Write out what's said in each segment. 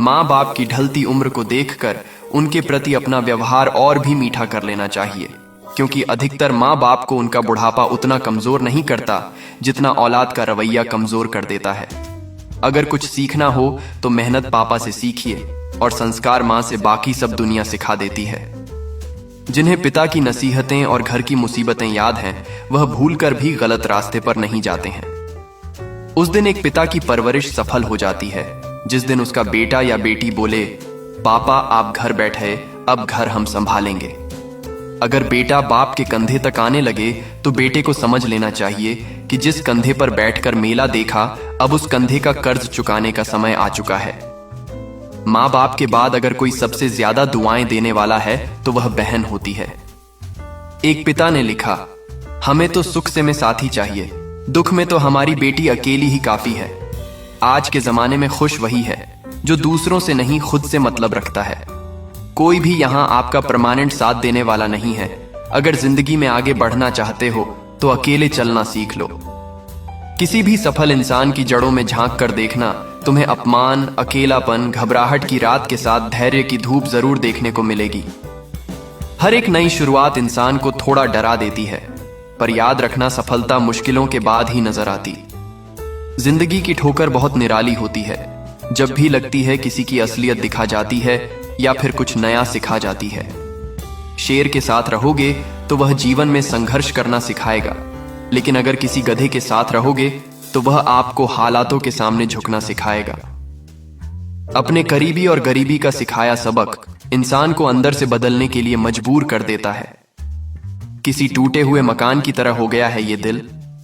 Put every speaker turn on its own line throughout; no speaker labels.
माँ बाप की ढलती उम्र को देखकर उनके प्रति अपना व्यवहार और भी मीठा कर लेना चाहिए, क्योंकि अधिकतर माँ बाप को उनका बुढ़ापा उतना कमजोर नहीं करता जितना औलाद का रवैया कमजोर कर देता है। अगर कुछ सीखना हो तो मेहनत पापा से सीखिए और संस्कार माँ से बाकी सब दुनिया सिखा देती है। जिन्हें पिता की नसीहतें और घर की मुसीबतें याद हैं, वह भूलकर भी गलत रास्ते पर नहीं जाते हैं। उस दिन एक पिता की परवरिश सफल हो जाती है जिस दिन उसका बेटा या बेटी बोले, पापा आप घर बैठे, अब घर हम संभालेंगे। अगर बेटा बाप के कंधे तक आने लगे तो बेटे को समझ लेना चाहिए कि जिस कंधे पर बैठकर मेला देखा, अब उस कंधे का कर्ज चुकाने का समय आ चुका है। माँ बाप के बाद अगर कोई सबसे ज्यादा दुआएं देने वाला है तो वह बहन होती है। एक पिता ने लिखा, हमें तो सुख से में साथी चाहिए, दुख में तो हमारी बेटी अकेली ही काफी है। आज के जमाने में खुश वही है जो दूसरों से नहीं खुद से मतलब रखता है। कोई भी यहां आपका परमानेंट साथ देने वाला नहीं है। अगर जिंदगी में आगे बढ़ना चाहते हो तो अकेले चलना सीख लो। किसी भी सफल इंसान की जड़ों में झांक कर देखना, तुम्हें अपमान, अकेलापन, घबराहट की रात के साथ धैर्य की धूप जरूर देखने को मिलेगी। हर एक नई शुरुआत इंसान को थोड़ा डरा देती है, पर याद रखना सफलता मुश्किलों के बाद ही नजर आती। जिंदगी की ठोकर बहुत निराली होती है। जब भी लगती है किसी की असलियत दिखा जाती है या फिर कुछ नया सिखा जाती है। शेर के साथ रहोगे तो वह जीवन में संघर्ष करना सिखाएगा, लेकिन अगर किसी गधे के साथ रहोगे तो वह आपको हालातों के सामने झुकना सिखाएगा। अपने करीबी और गरीबी का सिखाया सबक इंसान को अंदर से बदलने के लिए मजबूर कर देता है। किसी टूटे हुए मकान की तरह हो गया है ये दिल,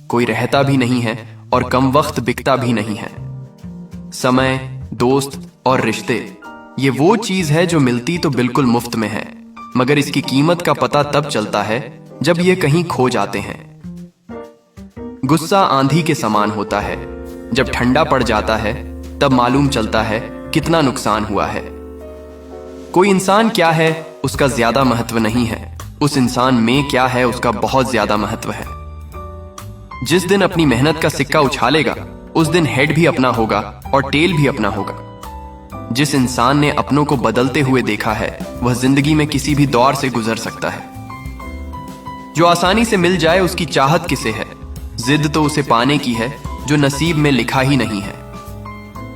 कोई रहता भी नहीं है और कम वक्त बिकता भी नहीं है। समय, दोस्त और रिश्ते, ये वो चीज है जो मिलती तो बिल्कुल मुफ्त में है, मगर इसकी कीमत का पता तब चलता है जब ये कहीं खो जाते हैं। गुस्सा आंधी के समान होता है, जब ठंडा पड़ जाता है तब मालूम चलता है कितना नुकसान हुआ है। कोई इंसान क्या है उसका ज्यादा महत्व नहीं है, उस इंसान में क्या है उसका बहुत ज्यादा महत्व है। जिस दिन अपनी मेहनत का सिक्का उछालेगा उस दिन हेड भी अपना होगा और टेल भी अपना होगा। जिस इंसान ने अपनों को बदलते हुए देखा है वह जिंदगी में किसी भी दौर से गुजर सकता है। जो आसानी से मिल जाए उसकी चाहत किसे है, जिद तो उसे पाने की है जो नसीब में लिखा ही नहीं है।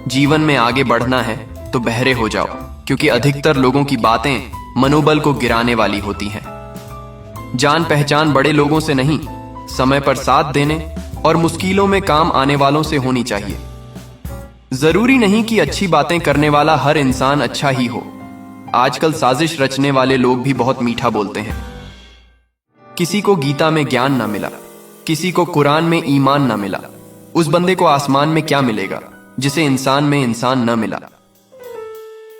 जीवन में आगे बढ़ना है तो बहरे हो जाओ, क्योंकि अधिकतर लोगों की बातें मनोबल को गिराने वाली होती हैं। जान पहचान बड़े लोगों से नहीं, समय पर साथ देने और मुश्किलों में काम आने वालों से होनी चाहिए। जरूरी नहीं कि अच्छी बातें करने वाला हर इंसान अच्छा ही हो। आजकल साजिश रचने वाले लोग भी बहुत मीठा बोलते हैं। किसी को गीता में ज्ञान ना मिला, किसी को कुरान में ईमान ना मिला, उस बंदे को आसमान में क्या मिलेगा जिसे इंसान में इंसान न मिला।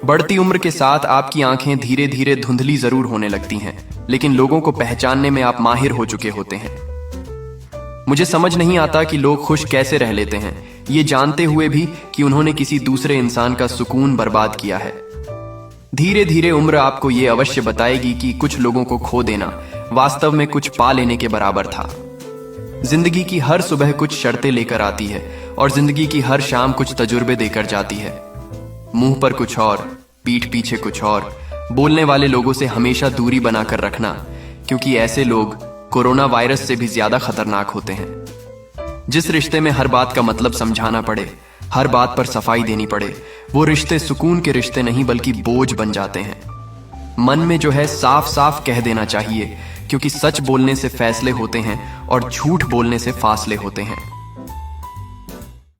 बढ़ती उम्र के साथ आपकी आंखें धीरे धीरे धुंधली जरूर होने लगती हैं, लेकिन लोगों को पहचानने में आप माहिर हो चुके होते हैं। मुझे समझ नहीं आता कि लोग खुश कैसे रह लेते हैं, ये जानते हुए भी कि उन्होंने किसी दूसरे इंसान का सुकून बर्बाद किया है। धीरे धीरे उम्र आपको ये अवश्य बताएगी कि कुछ लोगों को खो देना वास्तव में कुछ पा लेने के बराबर था। जिंदगी की हर सुबह कुछ शर्तें लेकर आती है और जिंदगी की हर शाम कुछ तजुर्बे देकर जाती है। मुंह पर कुछ और, पीठ पीछे कुछ और। बोलने वाले लोगों से हमेशा दूरी बनाकर रखना, क्योंकि ऐसे लोग कोरोना वायरस से भी ज्यादा खतरनाक होते हैं। जिस रिश्ते में हर बात का मतलब समझाना पड़े, हर बात पर सफाई देनी पड़े, वो रिश्ते सुकून के रिश्ते नहीं बल्कि बोझ बन जाते हैं। मन में जो है साफ साफ कह देना चाहिए, क्योंकि सच बोलने से फैसले होते हैं और झूठ बोलने से फासले होते हैं।